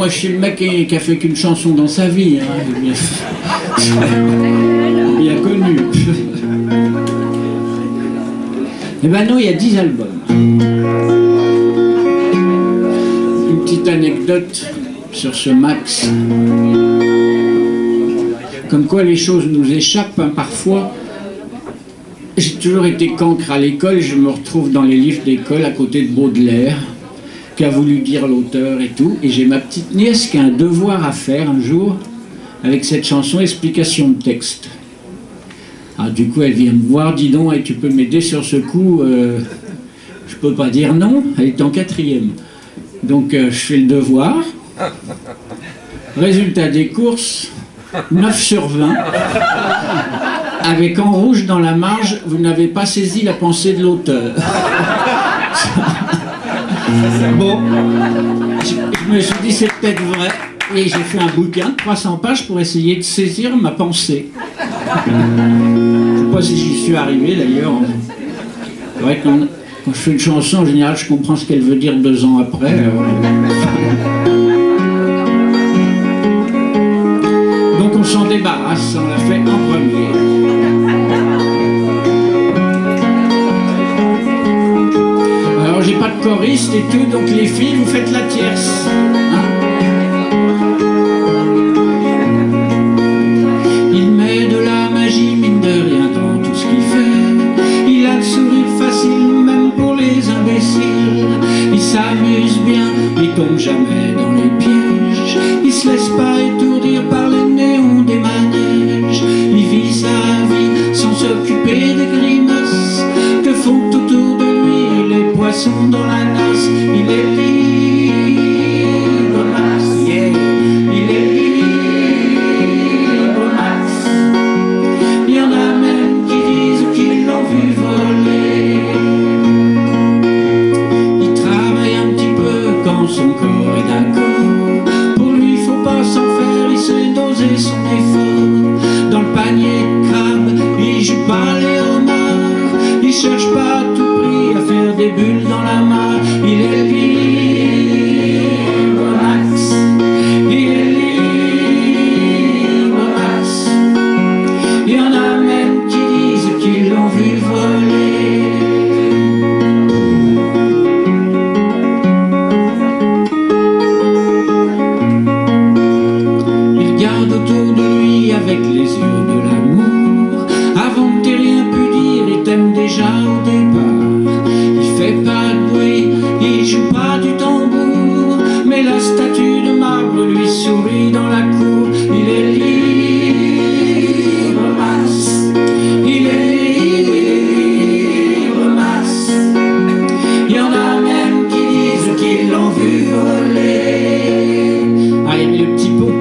moi je suis le mec qui a fait qu'une chanson dans sa vie. Hein. Bien connu. Eh ben non, il y a 10 albums. Une petite anecdote sur ce Max. Comme quoi les choses nous échappent hein, parfois. J'ai toujours été cancre à l'école, je me retrouve dans les livres d'école à côté de Baudelaire, qu'a voulu dire l'auteur et tout, et j'ai ma petite nièce qui a un devoir à faire un jour avec cette chanson explication de texte. Ah, du coup elle vient me voir, dis donc, et tu peux m'aider sur ce coup, je peux pas dire non, elle est en 4e. Donc je fais le devoir. Résultat des courses, 9 sur 20. Avec en rouge dans la marge, vous n'avez pas saisi la pensée de l'auteur. Bon, je me suis dit c'est peut-être vrai, et j'ai fait un bouquin de 300 pages pour essayer de saisir ma pensée. Je ne sais pas si j'y suis arrivé d'ailleurs. C'est vrai que quand je fais une chanson, en général, je comprends ce qu'elle veut dire 2 ans après. Donc on s'en débarrasse, on l'a fait en premier. Alors j'ai pas de choriste et tout, donc les filles, vous faites la tierce. Hein? Il met de la magie, mine de rien, dans tout ce qu'il fait. Il a le sourire facile, même pour les imbéciles. Il s'amuse bien, il tombe jamais dans les pièges. Il se laisse pas étourdir par les néons des manèges. Il vit sa vie sans s'occuper des grimaces que font autour de lui les poissons dans la nasse. Il est libre, Max, yeah. Il est libre, Max. Il y en a même qui disent qu'ils l'ont vu voler. Il travaille un petit peu quand son corps est d'accord. Pour lui, faut pas s'en faire, il sait doser son effort. Dans le panier de crabe, il joue pas les homards. Il cherche pas à tout prix à faire des bulles dans la mare. Il est libre, Max. Il est libre, Max. Il y en a même qui disent qu'ils l'ont vu voler. Il regarde autour de lui avec les yeux de l'amour. Avant que t'aies rien pu dire, il t'aime déjà au départ. Il fait pas de bruit, il joue pas du tambour, mais la statue de marbre lui sourit dans la cour. Il est libre, Max. Il est libre, Max. Il y en a même qui disent qu'ils l'ont vu voler. Allez, le petit pot.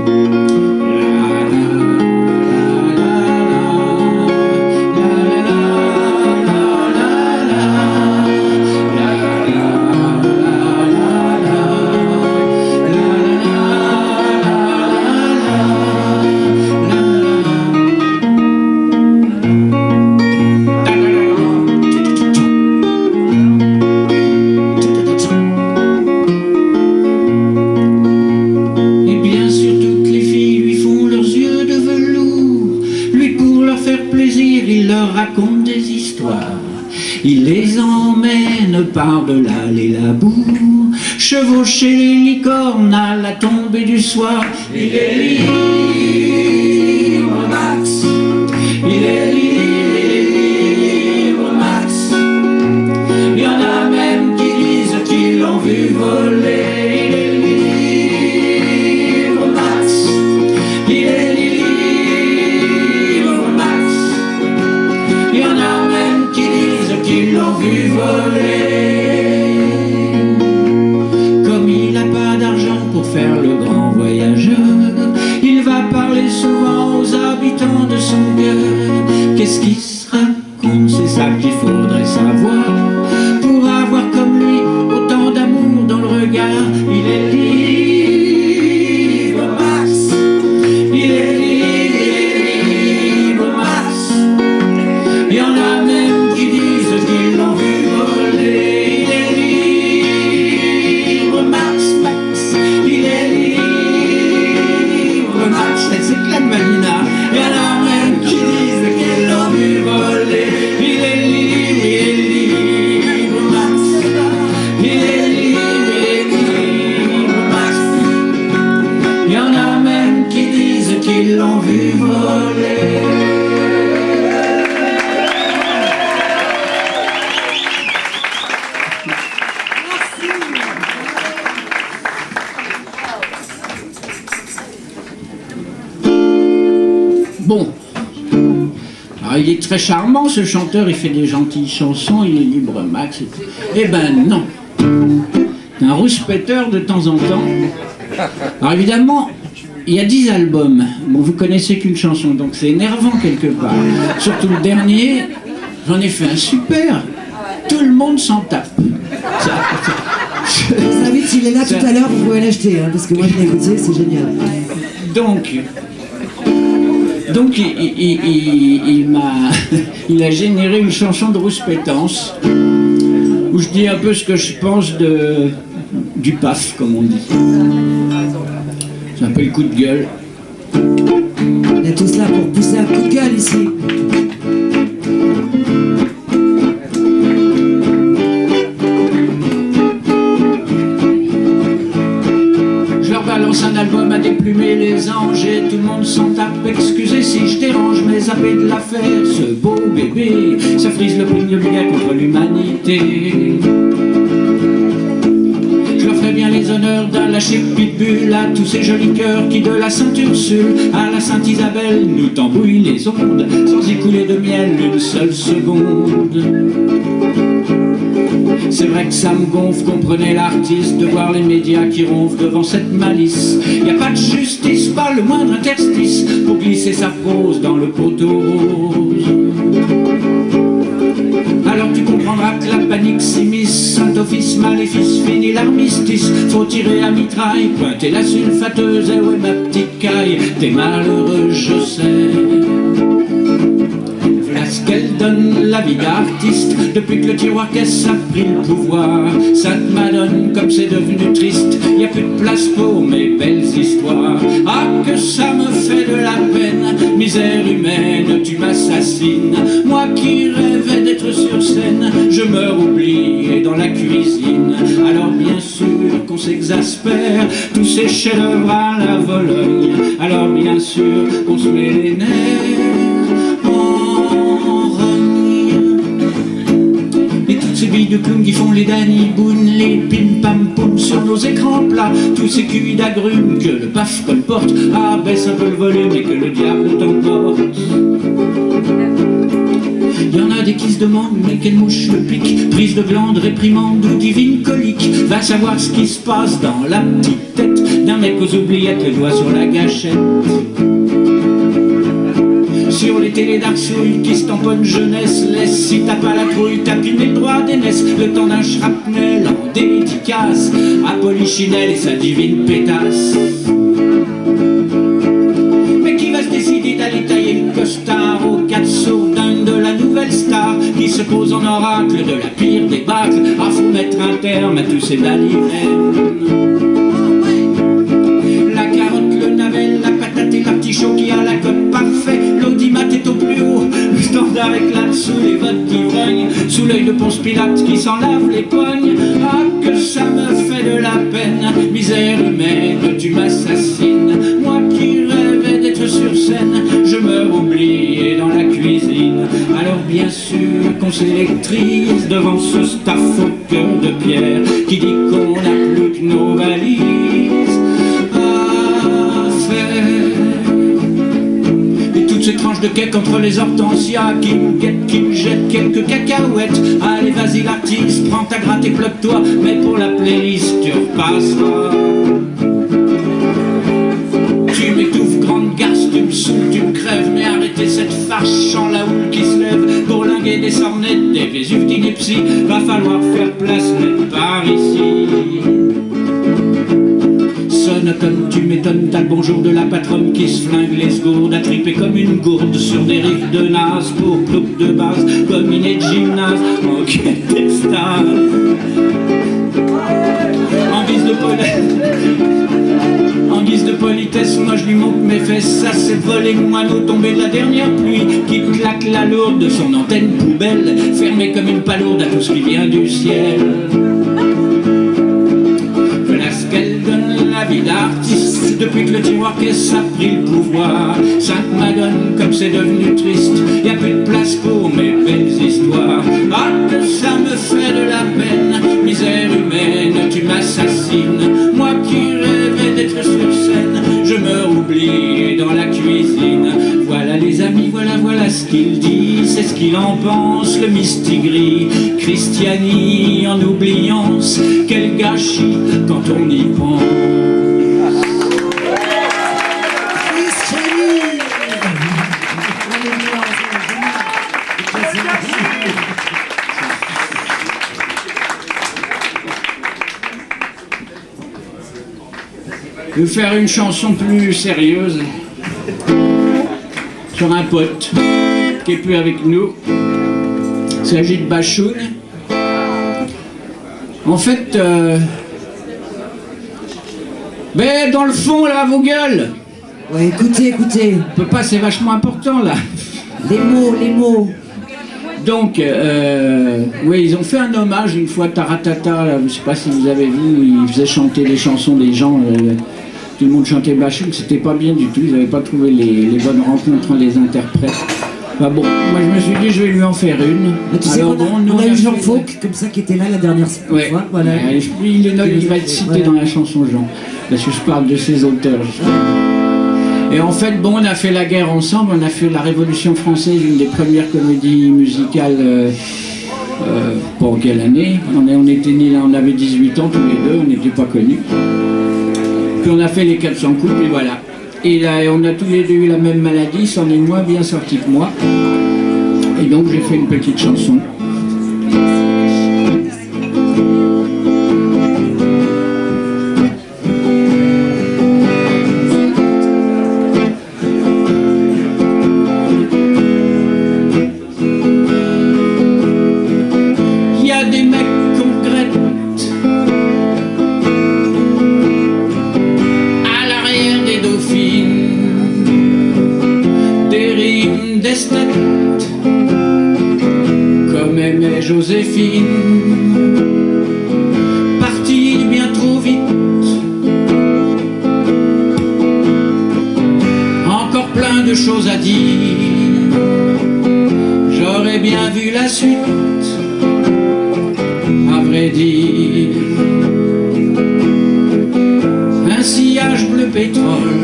Et bien sûr toutes les filles lui font leurs yeux de velours. Lui pour leur faire plaisir, il leur raconte des histoires. Il les emmène par-delà les labours, chevaucher les licornes à la tombée du soir. Il est libre, Max. Il est libre, Max. Il y en a même qui disent qu'ils l'ont vu voler. Il est libre, Max. Il est libre, Max. Il y en a même qui disent qu'ils l'ont vu voler. Comme il n'a pas d'argent pour faire le grand voyageur, il va parler souvent aux habitants de son cœur. Qu'est-ce qui se raconte, c'est ça qu'il faudrait savoir, pour avoir comme lui autant d'amour dans le regard. Il est libre, Max. Il est libre, Max. Il y en a même qui disent qu'ils l'ont vu voler. Il est libre, Max, Max. Il est libre. Alors, il est très charmant, ce chanteur, il fait des gentilles chansons, il est libre max. Eh ben non. Un rouspéteur de temps en temps. Alors évidemment, il y a 10 albums. Bon, vous connaissez qu'une chanson, donc c'est énervant quelque part. Surtout le dernier, j'en ai fait un super. Tout le monde s'en tape. Je vous invite, s'il est là tout à l'heure, vous pouvez l'acheter, hein, parce que moi je l'ai écouté, c'est génial. Donc il a généré une chanson de rouspétance où je dis un peu ce que je pense du PAF, comme on dit. C'est un peu le coup de gueule. On est tous là pour pousser un coup de gueule ici. Balance un album à déplumer les anges et tout le monde s'en tape. Excusez si je dérange, mais zappez de l'affaire. Ce beau bébé, ça frise le prix de billet contre l'humanité. Je leur ferai bien les honneurs d'un lâcher pitbull à tous ces jolis cœurs qui de la Sainte-Ursule à la Sainte-Isabelle nous tambouillent les ondes sans y couler de miel une seule seconde. C'est vrai que ça me gonfle, comprenez l'artiste, de voir les médias qui ronflent devant cette malice. Y a pas de justice, pas le moindre interstice pour glisser sa prose dans le poteau rose. Alors tu comprendras que la panique s'immisce, Saint-Office, maléfice, fini l'armistice. Faut tirer à mitraille, pointer la sulfateuse, et ouais ma petite caille, t'es malheureux je sais. Voilà ce qu'elle donne, la vie d'artiste, depuis que le tiroir caisse a pris le pouvoir. Sainte Madone, comme c'est devenu triste, y a plus de place pour mes belles histoires. Ah que ça me fait de la peine, misère humaine, tu m'assassines. Moi qui rêvais d'être sur scène, je meurs oublié dans la cuisine. Alors bien sûr qu'on s'exaspère, tous ces chefs-d'œuvre à la Vologne. Alors bien sûr qu'on se met les nerfs en rogne. Et toutes ces billes de clown qui font les Danny Boone, les pim-pam-poum sur nos écrans plats, tous ces cuits d'agrumes que le paf colporte. Ah baisse un peu le volume et que le diable t'emporte. Il y en a des qui se demandent mais quelle mouche le pique, prise de glande, réprimande ou divine colique. Va savoir ce qui se passe dans la petite tête d'un mec aux oubliettes, le doigt sur la gâchette. Sur les télés d'Arsouille qui se tamponnent jeunesse, laisse si t'as pas la trouille tapiner le droit d'aînesse. Le temps d'un shrapnel en dédicace à Polichinelle et sa divine pétasse. Mais qui va se décider d'aller tailler le costard aux quatre sourdingues de la nouvelle star qui se pose en oracle de la pire débâcle? Ah faut mettre un terme à tous ces balivernes. La carotte, le navet, la patate et l'artichaut qui a la cote parfaite. L'audimat est au plus haut, le standard éclate sous les votes d'ivrognes, sous l'œil de Ponce Pilate qui s'en lave les pognes. Ah que ça me fait de la peine, misère humaine, tu m'assassines. Moi qui rêvais d'être sur scène, je meurs oublié dans la cuisine. Alors bien sûr qu'on s'électrise devant ce staff au cœur de pierre qui dit qu'on n'a plus que nos valises à faire. Et toutes ces tranches de cake entre les hortensias qui me guettent, qui me jettent quelques cacahuètes. Allez vas-y l'artiste, prends ta gratte et bloque-toi, mais pour la playlist tu repasseras. Tu m'étouffes, grande garce, tu me saoules, tu me crèves, mais arrêtez cette farce en la houle qui se lève. Bourlinguer des sornettes, des Vésuves d'ineptie, va falloir faire place net par ici. Sonotone, tu m'étonnes, t'as le bonjour de la patronne qui se flingue les segourdes, à triper comme une gourde sur des riffs de naze pour plouc de base, comme une de gymnase, en quête d'extase. En guise de politesse, moi je lui montre mes fesses. Ça c'est volé moineau tombé de la dernière pluie qui claque la lourde de son antenne poubelle, fermée comme une palourde à tout ce qui vient du ciel. Voilà ce qu'elle donne, la vie d'artiste, depuis que le tiroir caisse a pris le pouvoir. Sainte Madone, comme c'est devenu triste, y a plus de place pour mes belles histoires. Ah que ça me fait de la peine, misère humaine, tu m'assassines. Moi qui rêvais d'être sur scène, je meurs oublié dans la cuisine. Voilà les amis, voilà ce qu'il dit, c'est ce qu'il en pense, le mistigris. Christiani en oubliance, quel gâchis quand on y pense. Je vais faire une chanson plus sérieuse sur un pote qui est plus avec nous. Il s'agit de Bachoun. En fait, mais dans le fond là, vos gueules. Ouais, écoutez. On peut pas, c'est vachement important là. Les mots. Donc, oui, ils ont fait un hommage une fois, Taratata, là, je ne sais pas si vous avez vu, ils faisaient chanter les chansons des gens, tout le monde chantait Bachoun, c'était pas bien du tout, ils n'avaient pas trouvé les bonnes rencontres entre les interprètes. Bah bon, moi je me suis dit, je vais lui en faire une. Mais tu alors, sais on a eu Jean Fauque, comme ça, qui était là la dernière fois. Ouais. Voilà. Il va être cité dans la chanson Jean, parce que je parle de ses auteurs. Et en fait, bon, on a fait la guerre ensemble, on a fait la Révolution française, une des premières comédies musicales, pour quelle année? On était nés là, on avait 18 ans tous les deux, on n'était pas connus. Puis on a fait les 400 coups, puis voilà. Et là, on a tous les deux eu la même maladie, c'en est moins bien sorti que moi. Et donc j'ai fait une petite chanson. Comme aimait Joséphine, partie bien trop vite. Encore plein de choses à dire, j'aurais bien vu la suite, à vrai dire. Un sillage bleu pétrole,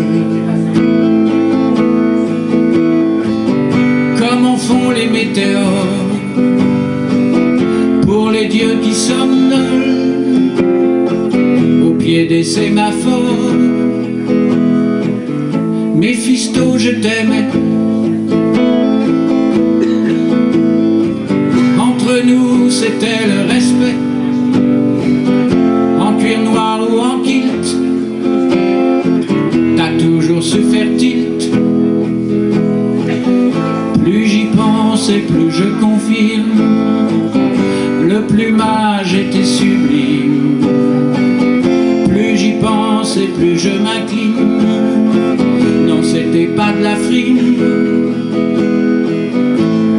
comme en font les météores, pour les dieux qui somnolent au pied des sémaphores. Méphisto, je t'aimais. Entre nous, c'était le respect, en cuir noir ou en kilt. T'as toujours su faire tilt. Plus j'y pense et plus je confirme, le plumage était sublime. Plus j'y pense et plus je m'incline, non, c'était pas de la frime.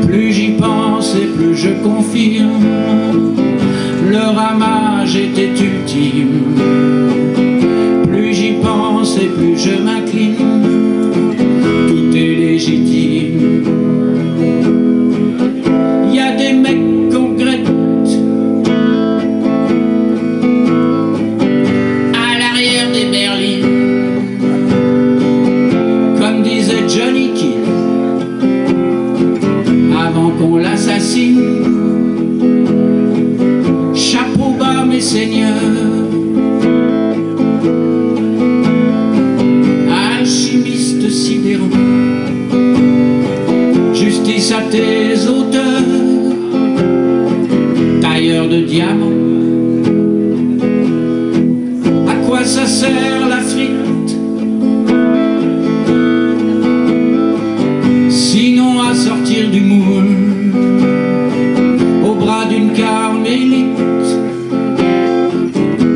Plus j'y pense et plus je confirme, le ramage était ultime. Plus j'y pense et plus je m'incline, tout est légitime. Y a des mecs qu'on regrette à l'arrière des berlines, comme disait Johnny Kidd avant qu'on l'assassine. Chapeau bas mes seigneurs, alchimistes sidérants, justice à tes auteurs, tailleurs de diamants. À quoi ça sert la frite, sinon à sortir du moule au bras d'une carmélite,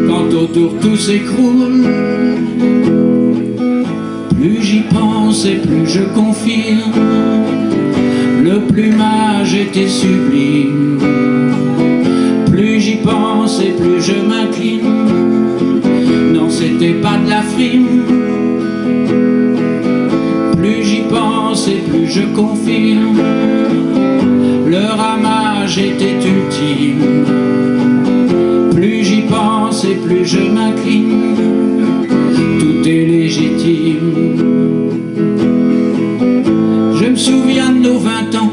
quand autour tout s'écroule. Plus j'y pense et plus je confirme, le plumage était sublime. Plus j'y pense et plus je m'incline, non, c'était pas de la frime. Plus j'y pense et plus je confirme, le ramage était ultime. Plus j'y pense et plus je m'incline, tout est légitime. Je me souviens de nos 20 ans,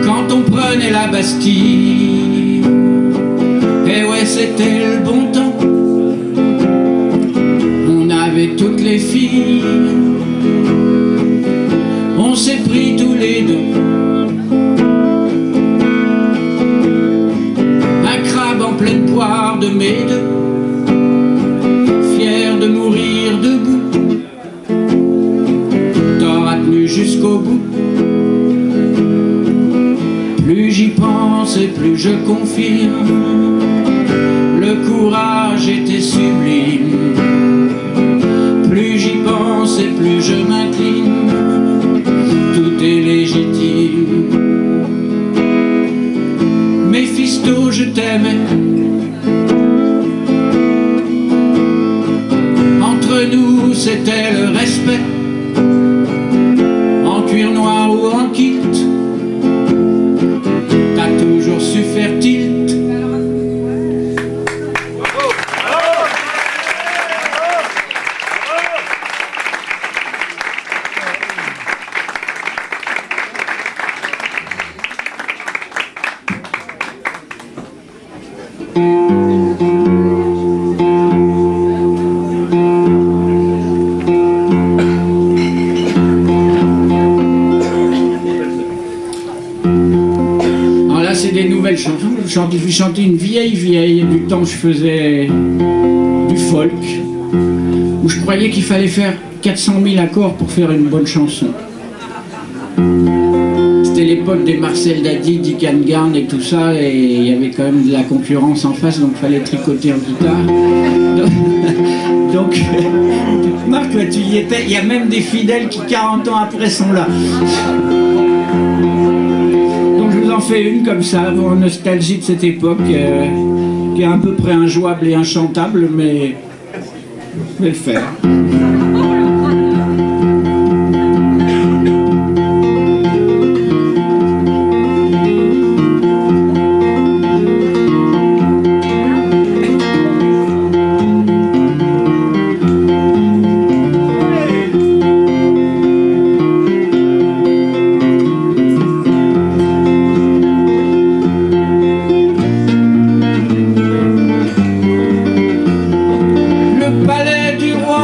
quand on prenait la Bastille. Et ouais, c'était le bon temps. On avait toutes les filles, on s'est pris tous les deux un crabe en pleine poire de mes deux, fier de mourir debout. T'auras tenu jusqu'au bout. Plus j'y pense et plus je confirme, le courage était sublime. Plus j'y pense et plus je m'incline, tout est légitime. Méphisto, je t'aimais. Entre nous, c'était le respect. En cuir noir ou en kilt, t'as toujours su faire tilt. Alors là, c'est des nouvelles chansons. Je chantais une vieille du temps où je faisais du folk, où je croyais qu'il fallait faire 400 000 accords pour faire une bonne chanson. C'était l'époque des Marcel Dady, Dick Angarn et tout ça, et il y avait quand même de la concurrence en face, donc il fallait tricoter en guitare. Donc, Marc, toi, tu y étais. Il y a même des fidèles qui 40 ans après sont là. Donc je vous en fais une comme ça, en nostalgie de cette époque, qui est à peu près injouable et inchantable, mais je vais le faire.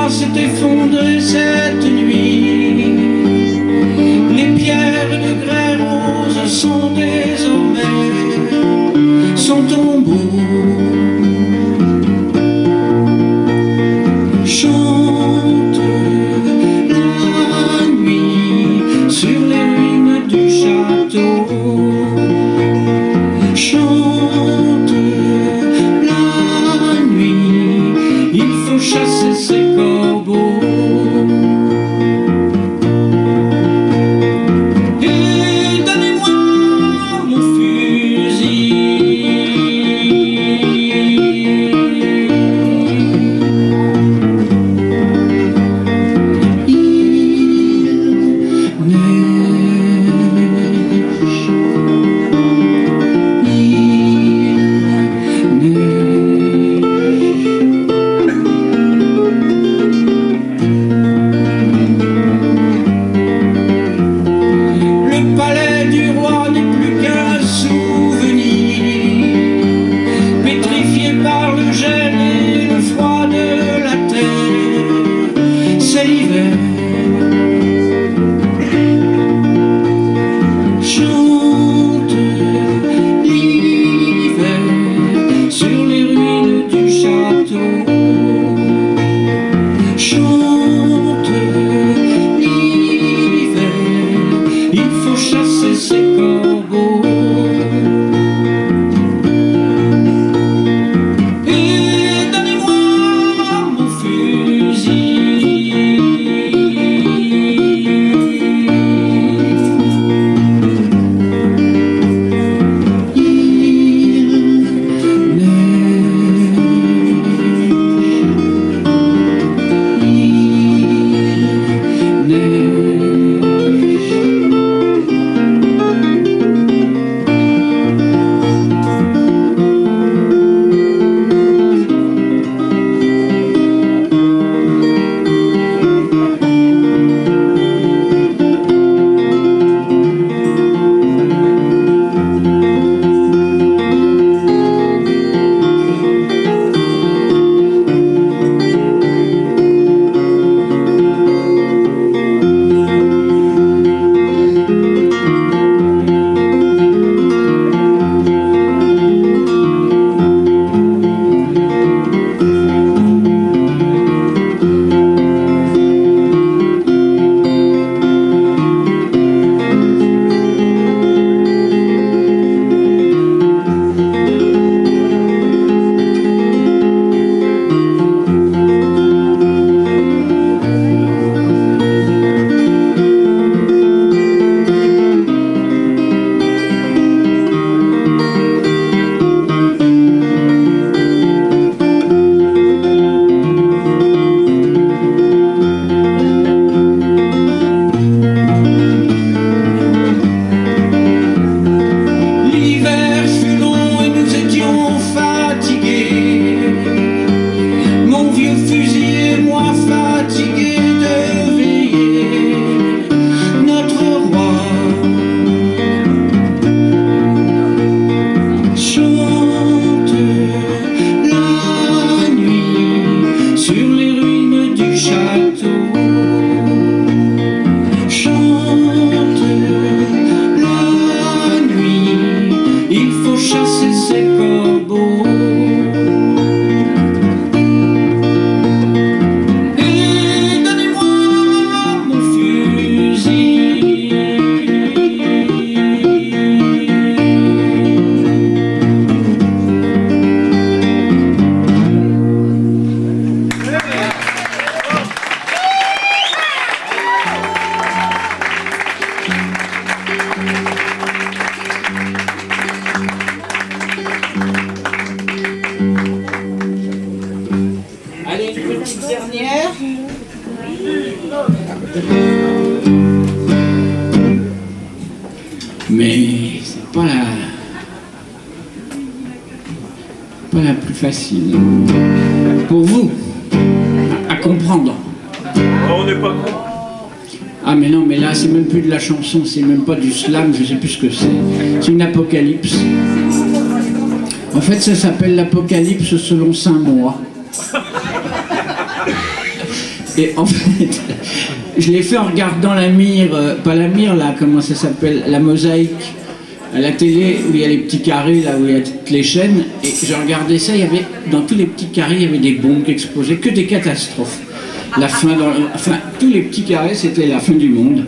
S'est effondré cette nuit. Les pierres de grès rose sont désormais son tombeau. Chante la nuit sur les ruines du château. Chante la nuit, il faut chasser ses corbeaux. Mais c'est pas la plus facile. Pour vous, à comprendre. On n'est pas con. Ah mais non, mais là c'est même plus de la chanson, c'est même pas du slam, je sais plus ce que c'est. C'est une apocalypse. En fait ça s'appelle l'apocalypse selon Saint-Moi. Et en fait, je l'ai fait en regardant la mire, pas la mire là, comment ça s'appelle, la mosaïque à la télé où il y a les petits carrés là où il y a toutes les chaînes. Et je regardais ça, il y avait dans tous les petits carrés il y avait des bombes qui explosaient, que des catastrophes. La fin, enfin tous les petits carrés c'était la fin du monde.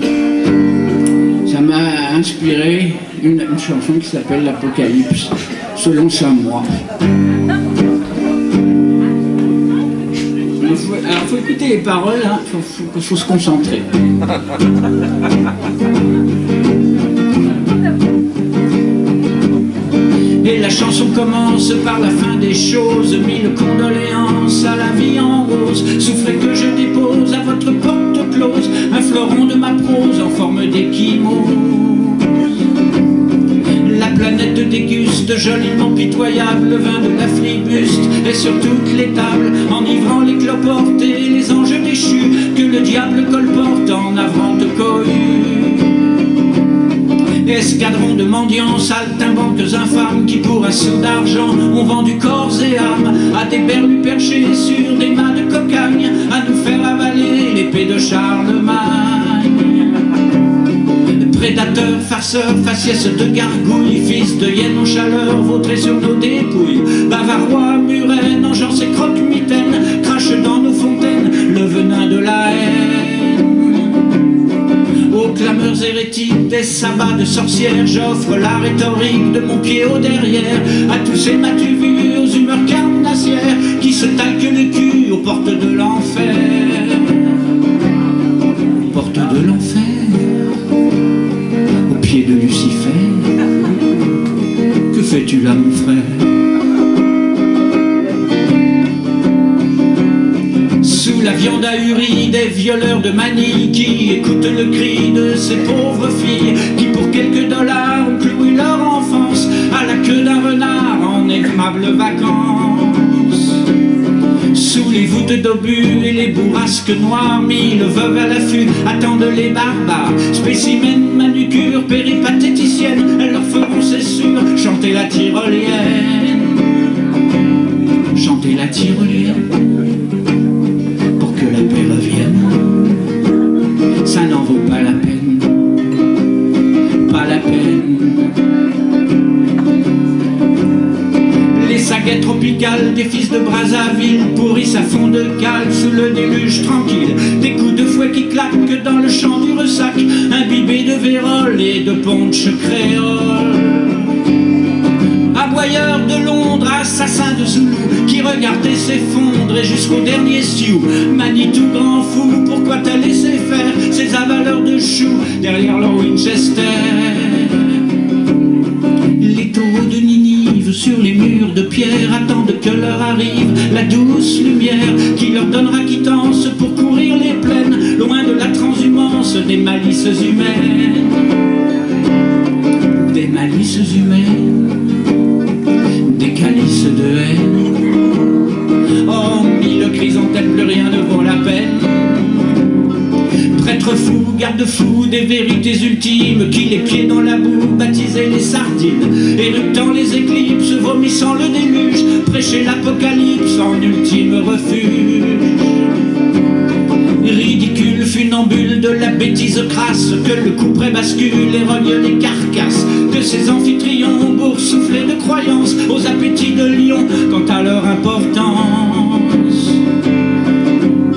Ça m'a inspiré une chanson qui s'appelle l'Apocalypse selon Saint-Moi. Alors faut écouter les paroles, hein. Faut se concentrer. Et la chanson commence par la fin des choses. Mille condoléances à la vie en rose. Soufflez que je dépose à votre porte close un fleuron de ma prose en forme d'échymose. La planète déguste joliment pitoyable le vin de la flibuste et sur toutes les tables, enivrant les cloportes et les anges déchus que le diable colporte en navrante cohue. Escadron de mendiants, saltimbanques infâmes qui pour un sou d'argent ont vendu corps et âme à des berlus perchés sur des mâts de cocagne à nous faire avaler l'épée de Charlemagne. Prédateurs, farceurs, faciès de gargouilles, fils de hyène en chaleur, vautrés sur nos dépouilles, bavarois, murènes, engeance et croque-mitaines, crachent dans nos fontaines le venin de la haine. Aux clameurs hérétiques des sabbats de sorcières, j'offre la rhétorique de mon pied au derrière à tous ces m'as-tu vu aux humeurs carnassières qui se talquent le cul aux portes de l'enfer. Portes de l'enfer, au pied de Lucifer. Que fais-tu là, mon frère? Sous la viande ahurie des violeurs de Manille qui écoutent le cri de ces pauvres filles qui pour quelques dollars ont cloué leur enfance à la queue d'un renard en aimables vacances. Sous les voûtes d'obus et les bourrasques noires, mille veuves à l'affût attendent les barbares, spécimens, manucures, péripatéticiennes, elles leur feront, c'est sûr, chanter la tyrolienne. Chanter la tyrolienne. La paix revienne, ça n'en vaut pas la peine, pas la peine. Les saguets tropicales des fils de Brazzaville pourrissent à fond de cale sous le déluge tranquille, des coups de fouet qui claquent dans le champ du ressac, imbibés de vérole et de punch créole. Aboyeurs de Londres, assassins de Zoulou qui regardaient s'effondrer jusqu'au dernier sioux. Manitou grand fou, pourquoi t'as laissé faire ces avaleurs de choux derrière leur Winchester? Les taureaux de Ninive sur les murs de pierre attendent que l'heure arrive, la douce lumière qui leur donnera quittance pour courir les plaines, loin de la transhumance des malices humaines. Des malices humaines, des calices de haine. Oh, mille chrysanthèmes, plus rien ne vaut la peine. Prêtre fou, garde-fou des vérités ultimes, qui les pieds dans la boue baptisaient les sardines, éruptant les éclipses, vomissant le déluge, prêcher l'apocalypse en ultime refuge. Ridicule funambule de la bêtise crasse, que le couperet bascule et rogne les carcasses, que ces amphitryon boursouflés de croyances aux appétits de lion quant à leur importance.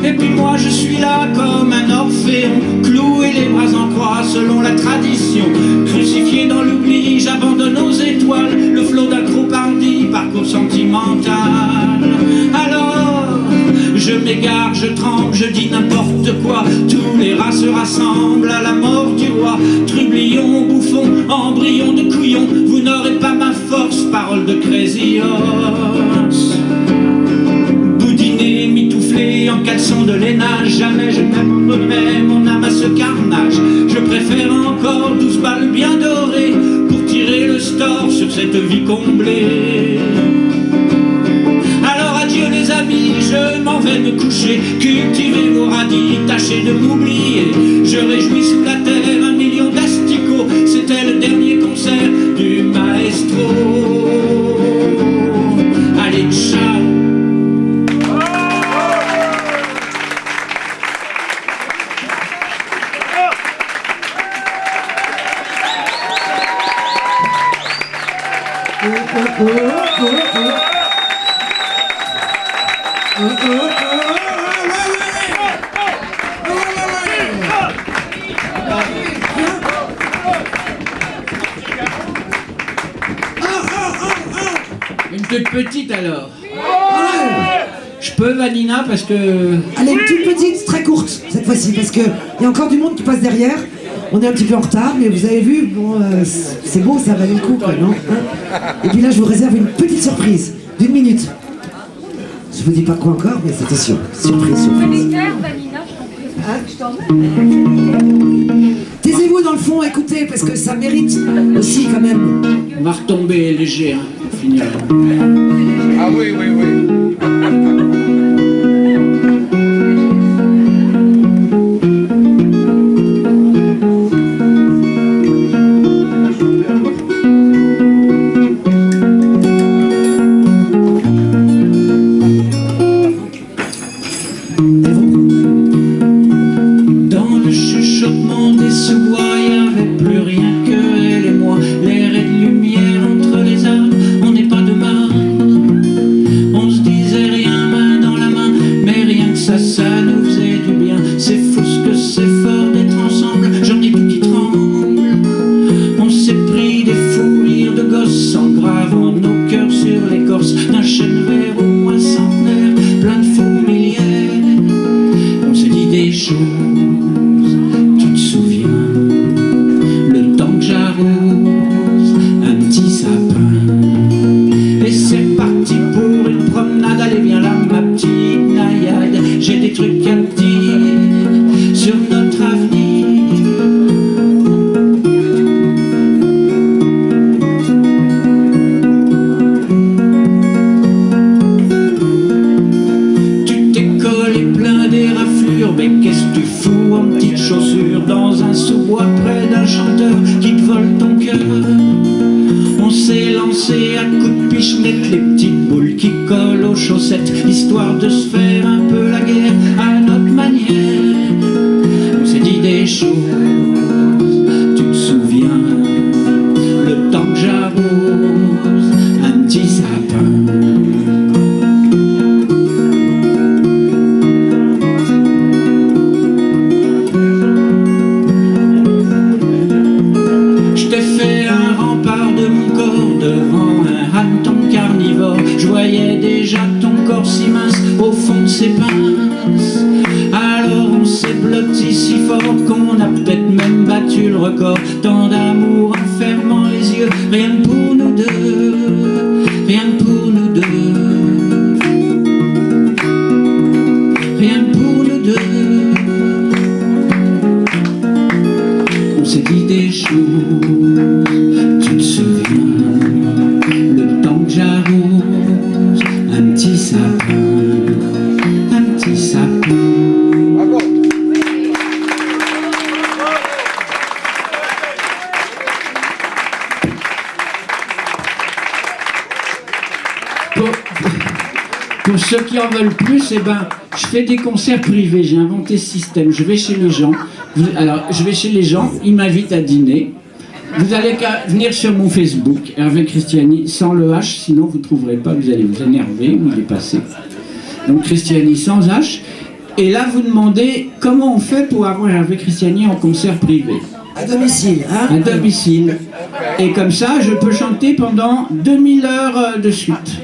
Et puis moi je suis là comme un orphéon, cloué les bras en croix selon la tradition, crucifié dans l'oubli, j'abandonne aux étoiles le flot d'acropardi, parcours sentimental. Alors je m'égare, je tremble, je dis n'importe quoi, tous les rats se rassemblent à la mort du roi. Trublion, bouffon, embryon de couillon, vous n'aurez pas ma force, parole de Crazy Horse. Boudiné, mitouflé, en caleçon de laine, jamais je n'abandonnerai mon âme ce carnage. Je préfère encore 12 balles bien dorées pour tirer le store sur cette vie comblée. Alors adieu les amis, je m'en vais me coucher. Cultivez vos radis, tâchez de m'oublier. Je réjouis sous la terre 1 million d'asticots. C'était le dernier concert du maestro. Allez, ciao. Une toute petite alors. Je peux Vanina parce que... Allez, une toute petite, très courte cette fois-ci, parce qu'il y a encore du monde qui passe derrière. On est un petit peu en retard, mais vous avez vu, bon, c'est beau, ça valait le coup, quoi, non? Et puis là, je vous réserve une petite surprise d'1 minute. Je vous dis pas quoi encore, mais c'est sûr. Surprise. Taisez-vous dans le fond, écoutez, parce que ça mérite aussi quand même. On va retomber léger, hein, pour finir. Ah oui, oui, oui. Histoire de se faire un peu la guerre à notre manière. On s'est dit des choses, tu te souviens, le temps que j'arrose un petit sapin. Je t'ai fait un rempart de mon corps devant un hanneton carnivore. Je voyais déjà ton corps si mince au fond de ses pinces. Alors on s'est blotti si fort qu'on a peut-être même battu le record. Tant d'amour en fermant les yeux, rien que pour nous deux, rien que pour nous deux, rien que pour nous deux. On s'est dit des choses, tu te souviens, le temps que j'arrose un petit sapin, un petit sapin. Pour ceux qui en veulent plus, eh ben, je fais des concerts privés, j'ai inventé ce système. Je vais chez les gens, ils m'invitent à dîner. Vous allez qu'à venir sur mon Facebook, Hervé Christiani, sans le H, sinon vous ne trouverez pas, vous allez vous énerver, où il est passé. Donc Christiani sans H. Et là, vous demandez comment on fait pour avoir Hervé Christiani en concert privé. À domicile, hein? À domicile. Et comme ça, je peux chanter pendant 2000 heures de suite.